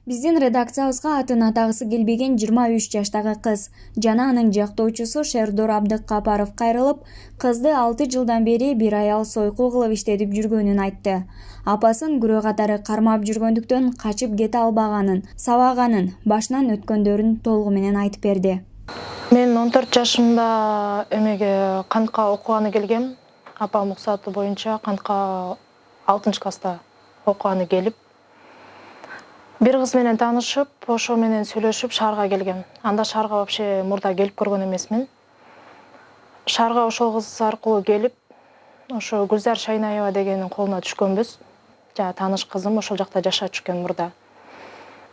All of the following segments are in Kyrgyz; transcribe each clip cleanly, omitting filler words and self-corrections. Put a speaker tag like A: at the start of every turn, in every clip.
A: Биздин редакциябызга атын атагысы келбеген 23 жаштагы кыз жана анын жактоочусу Шердор Абдыкапаров кайрылып, кызды 6 жылдан бери бир аял сойку кылып иштетип жүргөнүн айтты. Апасын күрөө катары кармап жүргөндүктөн качып кете албаганын, сабаганын, башынан өткөндөрүн толугу менен айтып берди.
B: Мен 14 жашымда эмеге кантка окуганы келгем. Апам уруксаты боюнча кантка 6-класста окуганы келип, бир кыз менен таанышып, ошо менен сүйлөшүп шаарга келгем. Анда шаарга вообще мурда келип көргөн эмесмин. Шаарга ошол кыз аркылуу келип, ошо Гүлзар Шайнаева дегенин колуна түшкөнбүз. Жана тааныш кызым ошол жакта жашачу экен мурда.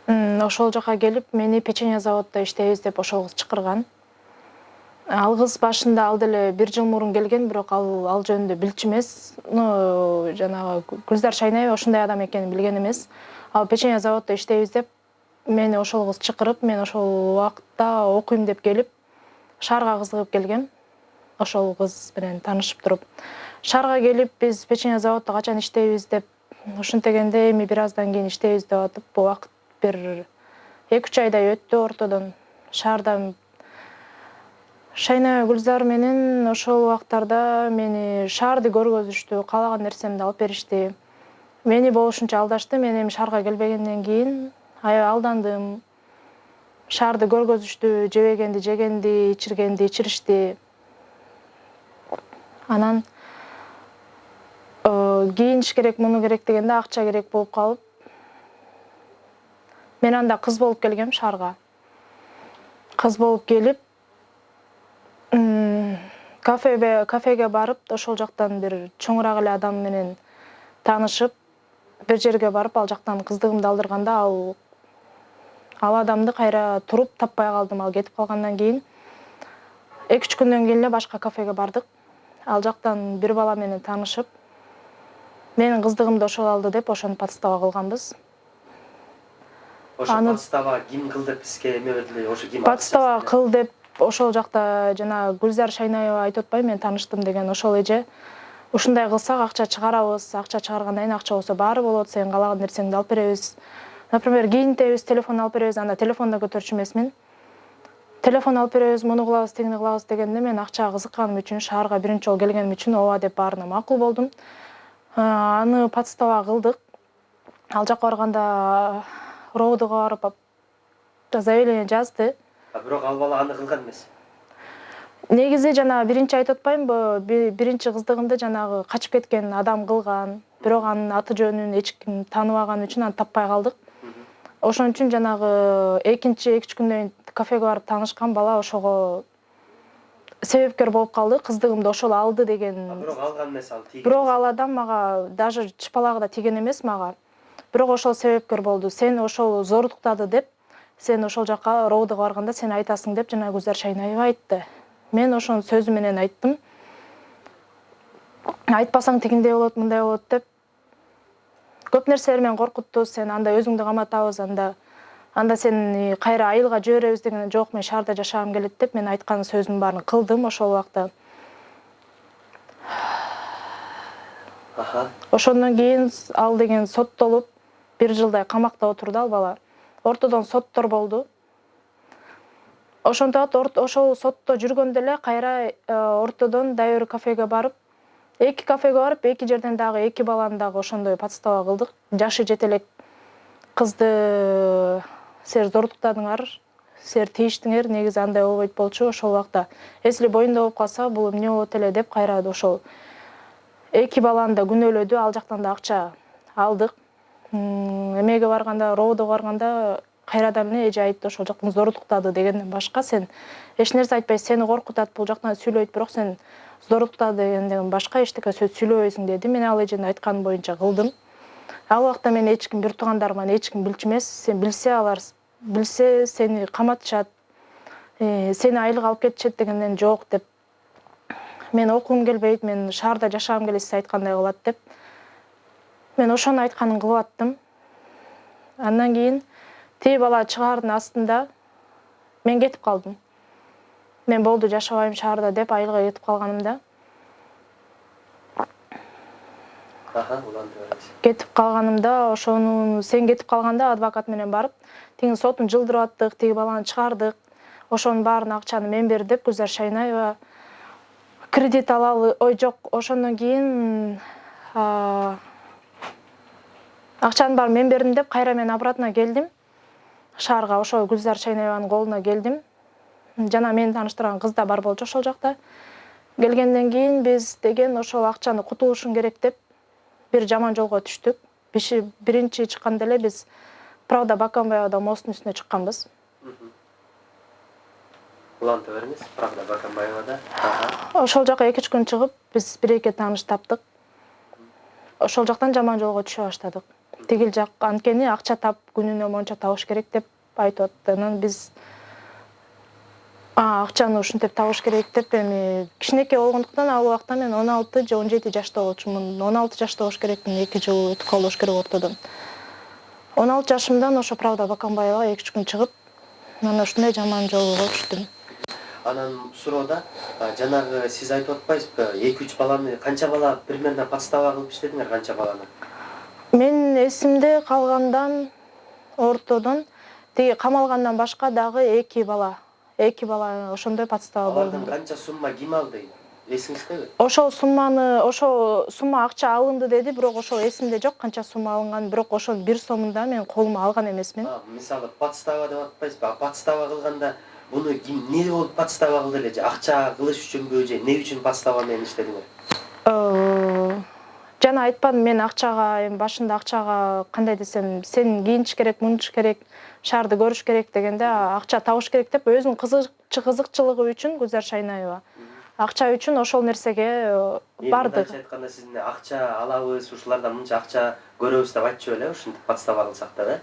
B: Ошол жака келип, мени печенье заводдо иштейбиз деп ошол кыз чакырган. Ал кыз башында ал деле 1 жыл мурун келген, бирок ал жөнүндө билчү эмес. Жанагы Гүлзар Шайнаева ошондой адам экенин билген эмес. Ал печенье заводдо иштейбиз деп мени ошол кыз чакырып, мен ошол убакытта окуйм деп келип, шаарга кызыгып келгем. Ошол кыз менен таанышып туруп, шаарга келип, биз печенье заводдо качан иштейбиз деп ушинтегенде эми бир аздан кийин иштейбиз деп атып, убакыт бир 2-3 айдай өттү ортодон. Шаарда Шайнаева Гүлзар менен ошол убактарда мени шаарды көргөзүштү, каалаган нерсемди алып беришти. Мени болушунча алдашты. Мен эми шаарга келбегенден кийин аябай алдандым. Шаарды көргөзүштү, жебегенди жегенди, ичиргенди ичиришти. Анан кийиниш керек, муну керек дегенде акча керек болуп калып, мен анда кыз болуп келгем шаарга. Кыз болуп келип, кафеге барып, ошол жактан бир чоңураак эле адам менен таанышып, бир жерге барып, ал жактан кыздыгымды алдырганда ал адамды кайра туруп таппай калдым. Ал кетип калгандан кийин 2-3 күндөн кийин эле башка кафеге бардык. Ал жактан бир бала менен таанышып, менин кыздыгымды ошол алды деп ошону подстава кылганбыз.
C: Ошо подстава ким кыл деп сизге эме берди? Ошо ким?
B: Подстава кыл деп ошол жакта жана Гүлзар Шайнаева айтып атпайбы, мен тааныштым деген ошол эже. Ушундай кылсак акча чыгарабыз, акча чыгаргандан кийин акча болсо баары болот, сен каалаган нерсеңди алып беребиз. Например, кийинтебиз, телефон алып беребиз, анда телефон да көтөрчү эмесмин. Телефон алып беребиз, муну кылабыз, тигини кылабыз дегенде мен акчага кызыкканым үчүн, шаарга биринчи жолу келгеним үчүн ооба деп баарына макул болдум. Аны подстава кылдык. Ал жака барганда РОВДга барып заявление жазды.
C: Бирок ал бала аны кылган эмес.
B: Негизи жана биринчи айтып атпаймынбы, биринчи кыздыгымды жанагы качып кеткен адам кылган. Бирок анын аты жөнүн эч ким тааныбаган үчүн аны таппай калдык. Ошон үчүн жанагы 2-3 күндөн кийин кафеге барып таанышкан бала ошого себепкер болуп калды. Кыздыгымды ошол алды деген.
C: Бирок алган эмес, ал тийген.
B: Бирок ал адам мага даже чыпалагы да тийген эмес мага. Бирок ошол себепкер болду. Сен ошол зордуктады деп, сен ошол жака РОВДга барганда сен айтасың деп жана Гүлзар Шайнаева айтты. Мен ошону сөзү менен айттым. Айтпасаң тигиндей болот, мындай болот деп. Көп нерселер менен коркутту. Сен анда өзүңдү каматабыз, анда сени кайра айылга жиберебиз деген. Жок, мен шаарда жашагым келет деп мен айткан сөзүмдүн баарын кылдым ошол убакта. Ошондон кийин ал деген соттолуп, 1 жылдай камакта отурду ал бала. Ортодон соттор болду. Ошентип ошол сотто жүргөндө эле кайра ортодон дагы бир кафеге барып, 2 кафеге барып, 2 жерден дагы 2 баланы дагы ошондой подстава кылдык. Жашы жете элек кызды силер зордуктадыңар, силер тийиштиңер, негизи андай болбойт болчу. Ошол убакта если боюнда болуп калса, бул эмне болот эле деп кайра ошол 2 баланы да күнөөлөдү. Ал жактан да акча алдык. Эмеге барганда, РОВДга барганда кайрадан эле эже айтты, ошол жактан зордуктады дегенден башка сен эч нерсе айтпайсың, сени коркутат, бул жактан сүйлөйт, бирок сен зордуктады дегенден башка эчтеке сөз сүйлөбөйсүң деди. Мен ал эженин айтканы боюнча кылдым. Ал убакта мен эч ким, бир туугандарыман эч ким билчү эмес. Сен билсе, алар билсе сени каматышат, сени айылга алып кетишет дегенден жок деп. Мен окугум келбейт, мен шаарда жашагым келет, сиз айткандай кылат деп. Мен ошону айтканын кылып аттым. Андан кийин тиги бала чыгаардын астында мен кетип калдым. Мен болду жашабайм шаарда деп айылга кетип калганымда.
C: улантып беребиз.
B: Кетип калганымда ошону сен кетип калганда адвокат менен барып, тиги сотун жылдырып аттык, тиги баланы чыгардык. Ошонун баарын акчаны мен бер деп Гүлзар Шайнаева кредит алалы, жок, ошондон кийин акчанын баарын мен бердим деп кайра мен обратно келдим. Шаарга ошо Гүлзар Шайнаеванын колуна келдим. Жана мени тааныштырган кыз да бар болчу ошол жакта. Келгенден кийин биз деген ошол акчаны кутулушун керек деп бир жаман жолго түштүк. Биринчи чыкканда эле биз Правда Баканбаевада мосттун үстүнө чыкканбыз.
C: Улантып бериңиз, Правда Баканбаевада.
B: Ошол жака 2-3 күн чыгып, биз бир-эки тааныш таптык. Ошол жактан жаман жолго түшө баштадык. Тигил жак анткени акча тап күнүнө монча табыш керек деп айтып атты. Анан биз акчаны ушинтип табыш керек деп эми кичинекей болгондуктан ал убакта мен 16 же 17 жашта болчумун. 16 жашта болуш керекмин, 2 жыл өтүп калыш керек ортодон. 16 жашымдан ошо Правда Баканбаевага 2-3 күн чыгып, мен ушундай жаман жолго түштүм.
C: Анан суроодо жанагы сиз айтып атпайсызбы, 2-3 баланы канча бала примерно подстава кылып иштедиңер, канча баланы?
B: Мен эсимде калгандан ортодон тиги камалгандан башка дагы 2 бала ошондой подстава болду.
C: Алардан канча сумма ким алды? Эсиңиздеби?
B: Ошол сумма акча алынды деди, бирок ошол эсимде жок, канча сумма алынган, бирок ошол 1 сомун да мен колума алган эмесмин.
C: Мисалы подстава деп атпайсызбы? Подстава кылганда буну ким эмне болуп подстава кылды эле? Же акча кылыш үчүнбү, же эмне үчүн подстава менен иштедиңер?
B: Жана айтпадым, мен акчага, эми башында акчага кандай десем, сен кийиниш керек, мунуш керек, шаарды көрүш керек дегенде акча табыш керек деп өзүнүн кызыкчылыгы үчүн Гүлзар Шайнаева акча үчүн ошол нерсеге бардык.
C: Мындайча айтканда сиз акча алабыз, ушулардан мынча акча көрөбүз деп айтчу эле, ушинтип подстава кылсак да,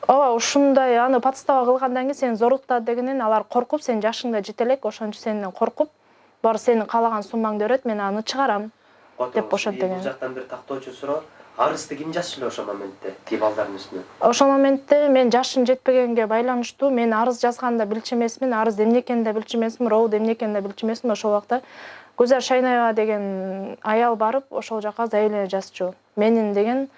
B: Ооба, ушундай аны подстава кылгандан кийин сени зорлуктады дегенен алар коркуп, сен жашың да жете элек, ошон үчүн сенден коркуп, бар сенин каалаган суммаңды берет, мен аны чыгарам деп ошенткен.
C: Бул жактан бир тактоочу суроо. Арызды ким жазчу эле ошол моментте, тиги балдардын үстүнө?
B: Ошол моментте мен жашым жетпегенге байланыштуу, мен арыз жазганды билчү эмесмин, арыз эмне экенин да билчү эмесмин, рообу эмне экенин да билчү эмесмин. Ошол убакта Гүлзар Шайнаева деген аял барып, ошол жака заявление жазчу. Менин деген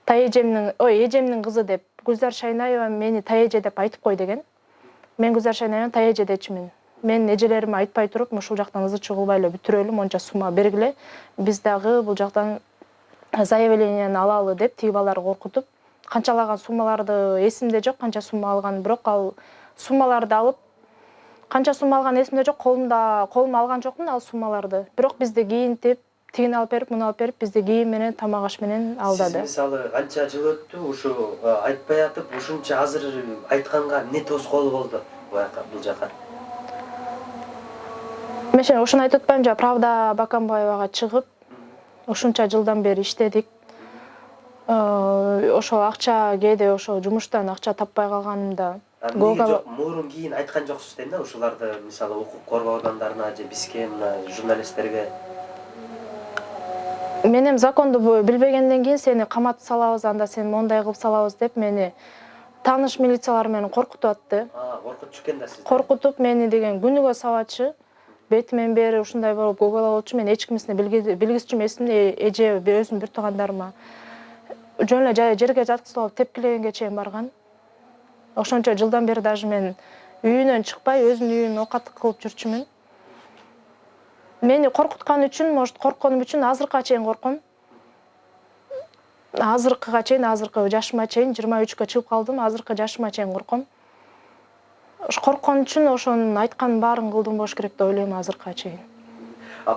B: эжемдин кызы деп, Гүлзар Шайнаева мени таэже деп айтып кой деген. Мен Гүлзар Шайнаеваны таэже дечимин. Мен эжелериме айтпай туруп, ушул жактан ызы-чуу кылбай эле бүтүрөлү, монча сумма бергиле. Биз дагы бул жактан заявлениени алалы деп тиги балдарды коркутуп, канчалаган суммаларды эсимде жок, канча сумма алган, бирок ал суммаларды алып, канча сумма алган эсимде жок, колумда алган жокмун ал суммаларды. Бирок бизди кийинтип, тигини алып берип, муну алып берип, бизди кийим менен, тамак аш менен алдады.
C: Сиз мисалы канча жыл өттү, ушу айтпай атып, ушунча азыр айтканга эмне тоскоол болду бул жака?
B: Мен ошону айтып атпайм, жа Правда Баканбаевага чыгып, ушунча жылдан бери иштедик. Ошол акча кээде ошо жумуштан акча таппай калганымда.
C: Мурун кийин айткан жоксуз дейм да, ушуларды мисалы укук коргоо органдарына же бизге, мына журналисттерге.
B: Мен эми законду билбегенден кийин сени каматып салабыз, анда сени мондай кылып салабыз деп мени тааныш милициялар менен коркутуп атты.
C: Коркутчу экен да сизди.
B: Коркутуп мени деген күнүгө сабачы. Бетимен бери ушундай болуп гугла болчу. Мен эч кимисине билгизчү эмесмин, эже өзүмдүн бир туугандарыма. Жөн эле жерге жаткызып тепкилегенге чейин барган. Ошончо жылдан бери даже мен үйүнөн чыкпай, өзүмдүн үйүмдүн оокаты кылып жүрчүмүн. Мени коркуткан үчүн, может, коркконум үчүн азыркыга чейин корком. Азыркы жашыма чейин 23гө чыгып калдым, азыркы жашыма чейин корком. Корккон үчүн ошонун айтканын баарын кылдым болуш керек деп ойлойм азыркыга чейин.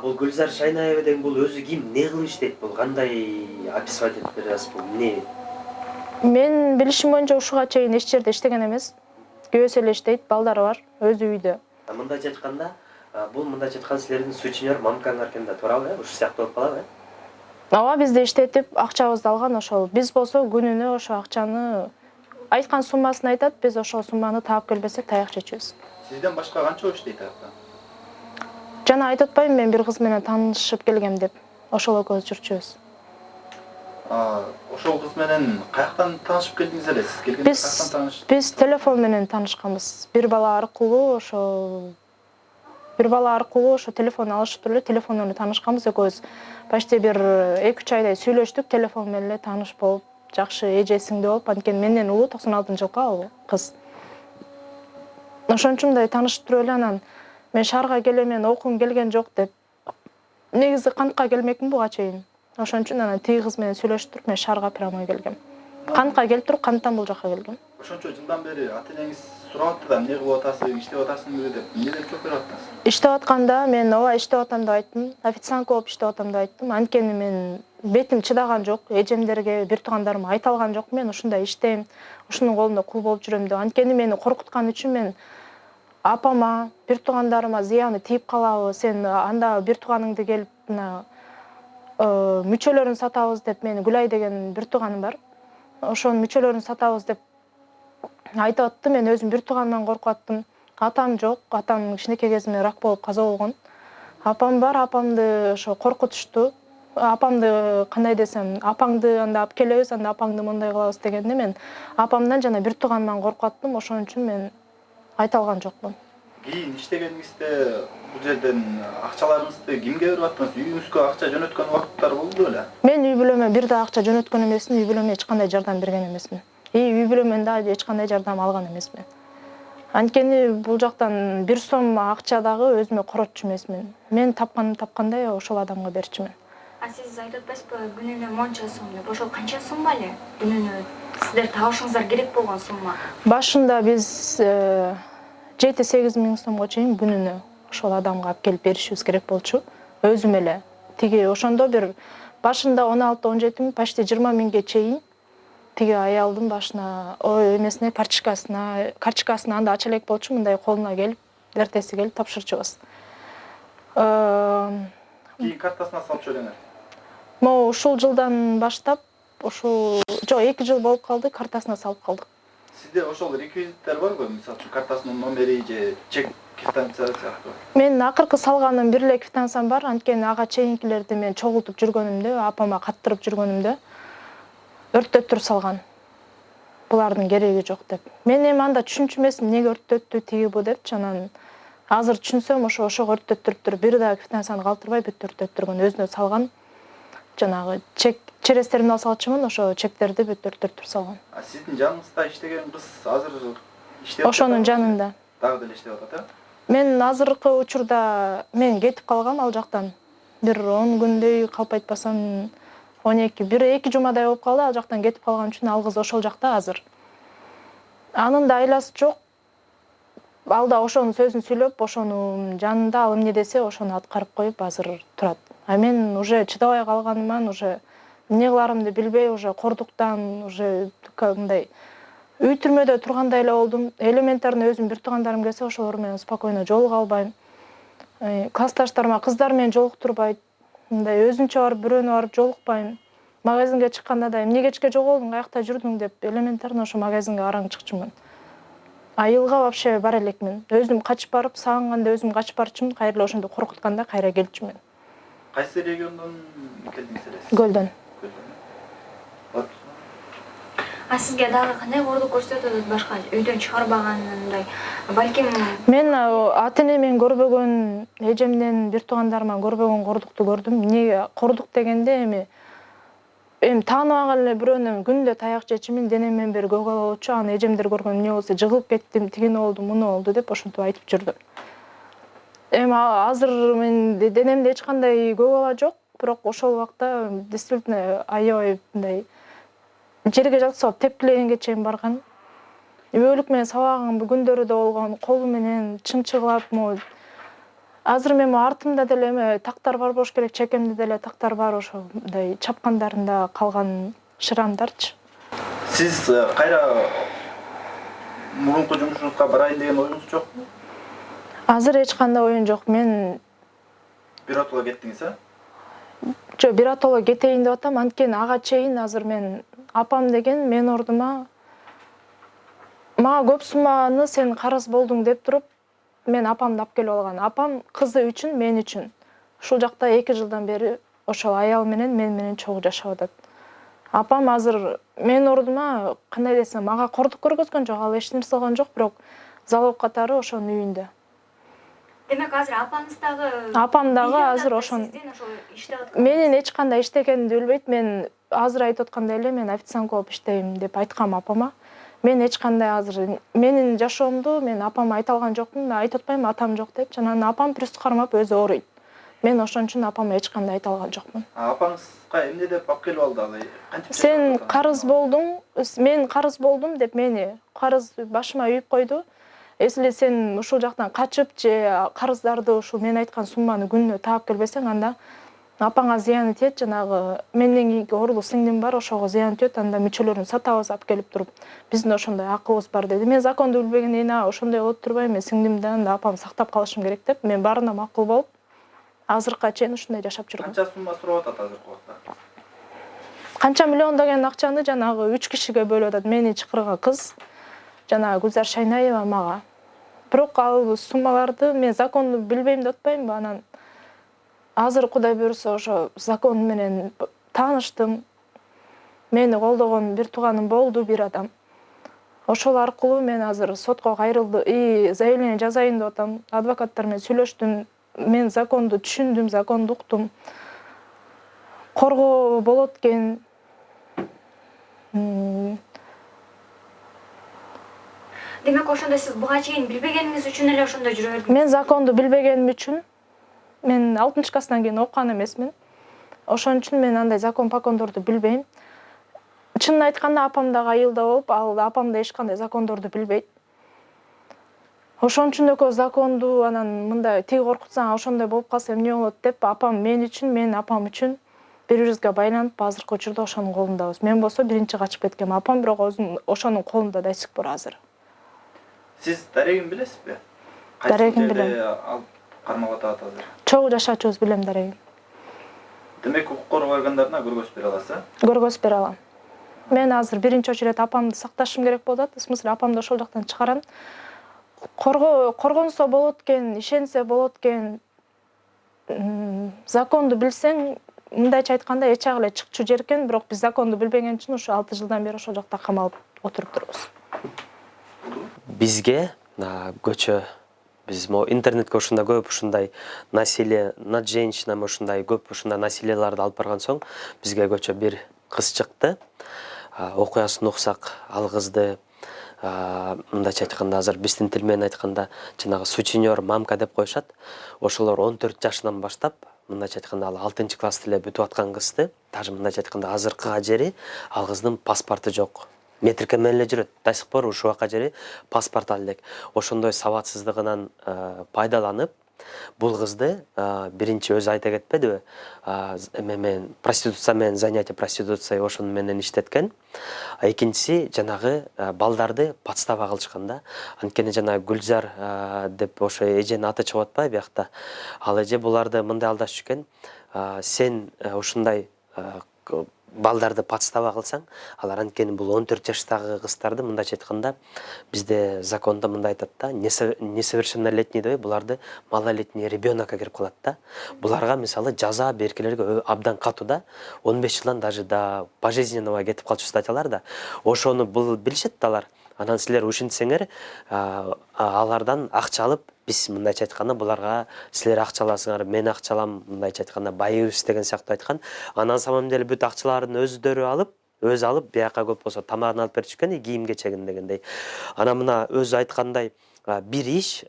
C: Бул Гүлзар Шайнаева деген бул өзү ким, эмне кылып иштейт, бул кандай описать этип бересиз, бул эмне?
B: Мен билишим боюнча ушуга чейин эч жерде иштеген эмес. Күйөөсү эле иштейт, балдары бар, өзү үйдө.
C: Мындайча айтканда, бул мындайча айтканда силердин сутенер мамкаңар экен да, туурабы? Ушул сыяктуу болуп калабы?
B: Ооба, бизди иштетип, акчабызды алган ошол. Биз болсо күнүнө ошо акчаны айткан суммасын айтат, биз ошол сумманы таап келбесек таяк жечүбүз.
D: Сизден башка канча иштейт ата?
B: Жана айтып атпайм, мен бир кыз менен таанышып келгем деп. Ошол экөөбүз жүрчүбүз.
D: Ошол кыз менен каяктан таанышып келдиңиз эле? Сиз келгенде каяктан таанышып?
B: Биз телефон менен таанышканбыз. Бир бала аркылуу ошо бир бала аркылуу ошо телефон алышып туруп эле телефон менен таанышканбыз экөөбүз. Почти бир 2-3 айдай сүйлөштүк, телефон менен эле тааныш болуп, жакшы эже сиңди болуп, анткени менден улуу 96-жылкы ал кыз. Ошон үчүн мындай таанышып туруп эле анан мен шаарга келем, мен окугум келген жок деп. Негизи кантка келмекмин буга чейин. Ошон үчүн анан тиги кыз менен сүйлөшүп туруп мен шаарга прямой келгем. Кантка келип туруп канттан бул жака келгем.
D: Ошончо жылдан бери ата-энеңиз сурап атты да, эмне кылып атасың, иштеп атасыңбы деп, эмне деп жооп берип аттыңыз?
B: Иштеп атканда мен ооба иштеп атам деп айттым. Официантка болуп иштеп атам деп айттым. Анткени мен бетим чыдаган жок, эжемдерге, бир туугандарыма айта алган жокмун. Мен ушундай иштейм, ушунун колунда кул болуп жүрөм деп. Анткени мени коркуткан үчүн мен апама, бир туугандарыма зыяны тийип калабы, сен анда бир тууганыңды келип мына мүчөлөрүн сатабыз деп, мени Гүлай деген бир тууганым бар. Ошонун мүчөлөрүн сатабыз деп айтып атты. Мен өзүм бир тууганымдан коркуп аттым. Атам жок, атам кичинекей кезимде рак болуп каза болгон. Апам бар, апамды ошо коркутушту. Апамды кандай десем, апаңды анда алып келебиз, анда апаңды мындай кылабыз дегенде мен апамдан жана бир тууганымдан коркуп аттым. Ошон үчүн мен айта алган жокмун.
D: Кийин иштегениңизде бул жерден акчаларыңызды кимге берип аттыңыз? Үйүңүзгө акча жөнөткөн убакыттар болду беле?
B: Мен үй бүлөмө бир да акча жөнөткөн эмесмин, үй бүлөмө эч кандай жардам берген эмесмин. Үй бүлөмөн да эч кандай жардам алган эмесмин. Анткени бул жактан бир сом акча дагы өзүмө коротчу эмесмин. Мен тапканым тапкандай ошол адамга берчүмүн.
A: Сиз айтып атпайсызбы, күнүнө монча сом деп? Ошол канча сумма эле? Күнүнө сиздер табышыңыздар керек болгон сумма.
B: Башында биз 7-8 миң сомго чейин күнүнө ошол адамга алып келип беришибиз керек болчу. Өзүм эле. Тиги ошондо бир башында 16-17 миң, почти 20 миңге чейин тиги аялдын башына, эмесине карточкасына анда ача элек болчу, мындай колуна келип, эртеси келип тапшырчубуз.
D: Кийин картасына салып жибердиңер.
B: Могу ушул жылдан баштап, ушул жок 2 жыл болуп калды, картасына салып калдык.
D: Сизде ошол реквизиттер барбы? Мисалы үчүн картасынын номери же чек квитанция сыяктуу.
B: Мен акыркы салганым бир эле квитанциям бар, анткени ага чейинкилерди мен чогултуп жүргөнүмдө, апама каттырып жүргөнүмдө өрттөттүр салган. Булардын кереги жок деп. Мен эми анда түшүнчү эмесмин, эмнеге өрттөттү тиги бу деп, анан азыр түшүнсөм ошого өрттөттүрүптүр, бир да квитанцияны калтырбай бүт өрттөттүргөн, өзүнө салган. Жанагы чек через терминал салчумун, ошо чектерди бүт өрттөттүр салган.
D: А сиздин жаныңызда иштеген кыз азыр иштеп
B: Ошонун жанында.
D: Дагы деле иштеп атат,
B: Мен азыркы учурда мен кетип калгам ал жактан. Бир 10 күндөй калп айтпасам 1-2 жумадай болуп калды, ал жактан кетип калган үчүн ал кыз ошол жакта азыр. Анын да айласы жок. Ал да ошонун сөзүн сүйлөп, ошонун жанында ал эмне десе, ошону аткарып коюп азыр турат. А мен уже чыдабай калганыман, уже эмне кыларымды билбей, уже кордуктан, уже мындай үй түрмөдө тургандай эле болдум. Элементарно өзүм бир туугандарым келсе, ошолор менен спокойно жолуга албайм. Классташтарыма кыздар менен жолуктурбайт. Мындай өзүнчө барып, бирөөнө барып жолукпайм. Магазинге чыкканда да эмне кечке жоголдуң, каякта жүрдүң деп элементарно ошо магазинге араң чыкчумун. Айылга вообще бара элекмин. Өзүм качып барып, сагынганда өзүм качып барчумун, кайра ошондо коркутканда кайра келчүмүн.
D: Кайсы региондон келдиңиз эле?
B: Көлдөн.
A: Сизге дагы кандай кордук көрсөтүп атат башка үйдөн чыгарбаганындай? Балким
B: Мен ата-энемден көрбөгөн, эжемден, бир туугандарыман көрбөгөн кордукту көрдүм. Эмне кордук дегенде эми тааныбаган эле бирөөнөн күндө таяк жечимин, денемден бери көгал болчу, аны эжемдер көргөн эмне болсо жыгылып кеттим, тигине болду, муну болду деп ошентип айтып жүрдүм. Эми азыр мен денемде эч кандай көгала жок, бирок ошол убакта действительно аябай мындай жерге жатсап тепкиленге чейин барган. Өбөлүк менен сабаган күндөрү да болгон, колу менен чыңчыгылап, азыр мен артымда деле тактар бар болуш керек, чекемде деле тактар бар, ошо мындай чапкандарында калган шырамдарчы.
D: Сиз кайра мурунку жумушуңузга барайын деген оюңуз жокпу?
B: Азыр эч кандай оюм жок. Мен
D: биротоло кеттиңиз,
B: жок, биротоло кетейин деп атам, анткени ага чейин азыр мен апам деген мен ордума мага көп сумманы сен карыз болдуң деп туруп, мен апамды алып келип алган. Апам кызы үчүн, мен үчүн. Ушул жакта 2 жылдан бери ошол аял менен мен менен чогуу жашап атат. Апам азыр мен ордума кандай десем, мага кордук көргөзгөн жок, ал эч нерсе кылган жок, бирок залог катары ошонун үйүндө.
A: Демек азыр апаңыз дагы
B: Апам дагы азыр ошон
A: сизден ошо иштеп аткан.
B: менин эч кандай иштегенимди билбейт. Мен азыр айтып аткандай эле мен официант болуп иштейм деп айткам апама. Мен эч кандай азыр менин жашоомду мен апама айта алган жокмун. Мен айтып атпайм атам жок деп. Жана апам приступ кармап өзү ооруйт. Мен ошон үчүн апама эч кандай айта алган жокмун.
D: Апаңызга эмне деп алып келип алды ал? Кантип
B: Сен карыз болдуң, мен карыз болдум деп мени карыз башыма үйүп койду. Если сен ушул жактан качып же карыздарды ушул мен айткан сумманы күнүнө таап келбесең, анда апаңа зыяны тиет. Жанагы менден кийинки орлуу сиңдим бар, ошого зыян тиет. Анда мүчөлөрүн сатабыз алып келип туруп. Биздин ошондой акыбыз бар деди. Мен законду билбегенден ошондой болуп турбайм. Мен сиңдимди, анда апам сактап калышым керек деп, мен баарына макул болуп, азыркыга чейин ушундай жашап жүргөм.
D: Канча сумма сурап атат азыркы убакта?
B: Канча миллион деген акчаны жанагы 3 кишиге бөлүп атат. Мени чакырган кыз, жанагы Гүлзар Шайнаева мага. Бирок ал суммаларды мен законду билбейм деп атпаймынбы? Анан азыр Кудай буйрса ошо закон менен тааныштым. Мени колдогон бир тууганым болду, бир адам. Ошол аркылуу мен азыр сотко кайрылды, заявление жазайын деп атам. Адвокаттар менен сүйлөштүм. Мен законду түшүндүм, законду уктум. Коргоо болот экен.
A: Демек ошондо сиз буга чейин билбегениңиз үчүн эле ошондо жүрө бердиңиз.
B: Мен законду билбегеним үчүн мен 6 класстан кийин окуган эмесмин. Ошон үчүн мен андай закон-покондорду билбейм. Чынын айтканда апам дагы айылда болуп, ал апам да эч кандай закондорду билбейт. Ошон үчүн экөө законду анан мындай тиги коркутсаң ошондой болуп калса эмне болот деп апам мен үчүн, мен апам үчүн бири-бирибизге байланып азыркы учурда ошонун колундабыз. Мен болсо биринчи качып кеткем. Апам бирок өзүнүн ошонун колунда да сик бар азыр.
D: Сиз дарегин билесизби?
B: Дарегин билем.
D: Алып кармап атат азыр.
B: Чогуу жашаачыбыз билем дарегин.
D: Демек укук коргоо органдарына көргөз бере аласыз,
B: Көргөз бере алам. Мен азыр биринчи очередь апамды сакташым керек болуп атат. В смысле апамды ошол жактан чыгарам. Коргонсо болот экен, ишенсе болот экен. Законду билсең, мындайча айтканда эч ак эле чыкчу жер экен, бирок биз законду билбеген үчүн ушу 6 жылдан бери ошол жакта камалып отуруп турбуз.
C: Бизге көчө биз интернетке ушундай көп ушундай насилие над женщинами ушундай көп ушундай насилиелерди алып барган соң бизге көчө бир кыз чыкты. Окуясын уксак ал кызды мындайча айтканда азыр биздин тил менен айтканда жанагы сученер мамка деп коюшат. Ошолор 14 жашынан баштап мындайча айтканда ал 6 класста эле бүтүп аткан кызды, даже мындайча айтканда азыркыга жери ал кыздын паспорту жок. Метрика менен эле жүрөт. До сих пор ушул убакка жери паспорт ал элек. Ошондой сабатсыздыгынан пайдаланып, бул кызды биринчи өзү айта кетпедиби? Эмен проституция менен занятие проституция ошону менен иштеткен. Экинчиси жанагы балдарды подстава кылышкан да. Анткени жанагы Гүлзар деп ошо эженин аты чыгып атпайбы биякта. Ал эже буларды мындай алдашып жүргөн. Сен ушундай балдарды подстава кылсаң, алар анткени бул 14 жаштагы кыздарды мындайча айтканда бизде закондо мындай айтат да, несовершеннолетний деп, буларды малолетний ребенокко кирип калат да. Буларга мисалы жаза беркелерге абдан катуу да, 15 жылдан даже до пожизненного кетип калчу статьялар да. Ошону бул билишет да алар. Анан силер ушинтсеңер, алардан акча алып, биз мындайча айтканда буларга силер акча аласыңар, мен акча алам, мындайча айтканда байыбыз деген сыяктуу айткан. Анан самом деле бүт акчаларын өздөрү алып, бияка көп болсо тамагын алып берип жүргөн, кийим кечегин дегендей. Анан мына өзү айткандай бир иш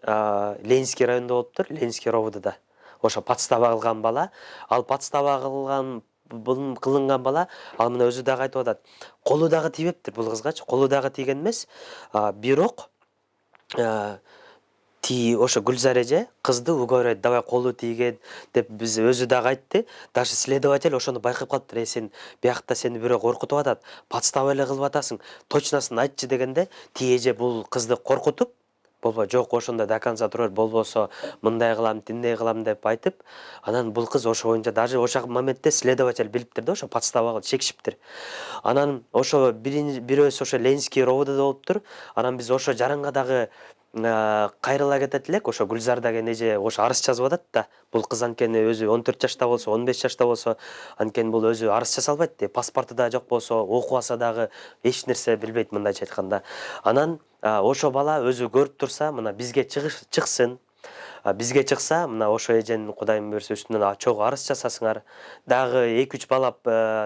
C: Ленинский районунда болуптур, Ленинский ровдда. Ошо подстава кылган бала, ал подстава кылынган бала, ал мына өзү дагы айтып атат. Колу дагы тийбептир бул кызгачы, колу дагы тийген эмес, бирок ошо Гүлзар эже кызды уговорить, давай колу тийген деп биз өзү дагы айтты. Даже следователь ошону байкап калыптыр. Сен биякта сени бирөө коркутуп атат, подстава эле кылып атасың, точносын айтчы дегенде, тие эже бул кызды коркутуп, болбо жок ошондо до конца турар, болбосо мындай кылам, тиндей кылам деп айтып, анан бул кыз ошо боюнча даже ошол моментте следователь билиптир да, ошо подстава чекишиптир. Анан ошо бирөөсү ошо Ленинский ровдда болуптур. Анан биз ошо жаранга дагы кайрыла кетет элек, ошо Гүлзар деген эже ошо арыз жазып атат да. Бул кыз анткени өзү 14 жашта болсо, 15 жашта болсо, анткени бул өзү арыз жаза албайт де. Паспорту да жок болсо, окубаса дагы эч нерсе билбейт мындайча айтканда. Анан ошо бала өзү көрүп турса, мына бизге чыксын, Бизге чыкса, мына ошо эженин Кудайым буйрса үстүнөн чогуу арыз жасасыңар. Дагы 2-3 бала,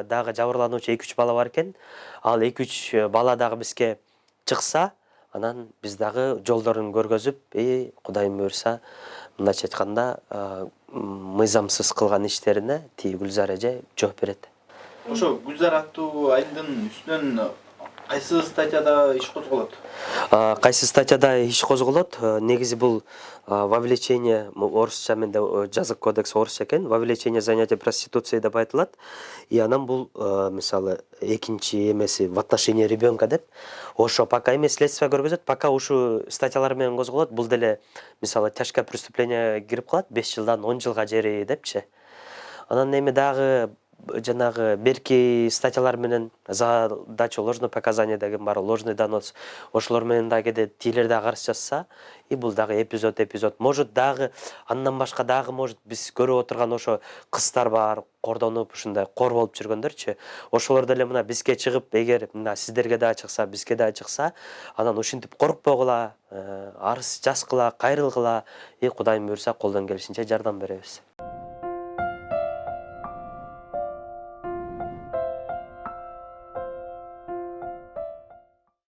C: дагы жабырлануучу 2-3 бала бар экен. Ал 2-3 бала дагы бизге чыкса, анан биз дагы жолдорун көргөзүп, Кудайым буйрса, мындайча айтканда, мыйзамсыз кылган иштерине тиги Гүлзар эже жооп берет.
D: Ошо Гүлзар аттуу айылдын үстүнөн кайсы статьяда иш козголот?
C: Кайсы статьяда иш козголот? Негизи бул вовлечение, орусча менде жазык кодекс орусча экен, вовлечение занятия проституцией деп айтылат. И анан бул мисалы экинчи эмеси в отношении ребенка деп. Ошо пока эме следствие көргөзөт, пока ушул статьялар менен козголот, бул деле мисалы тяжкое преступление кирип калат, 5 жылдан 10 жылга жери депчи. Анан эми дагы жанагы берки статьялар менен задача ложное показание деген бар, ложный донос. Ошолор менен дагы кээде тилер дагы арыз жазса, и бул дагы эпизод. Может дагы андан башка дагы может биз көрүп отурган ошо кыздар бар, кордонуп ушундай кор болуп жүргөндөрчү. Ошолор деле мына бизге чыгып, эгер мына сиздерге да чыкса, бизге да чыкса, анан ушинтип коркпогула, арыз жазгыла, кайрылгыла, Кудайым буйрса колдон келишинче жардам беребиз.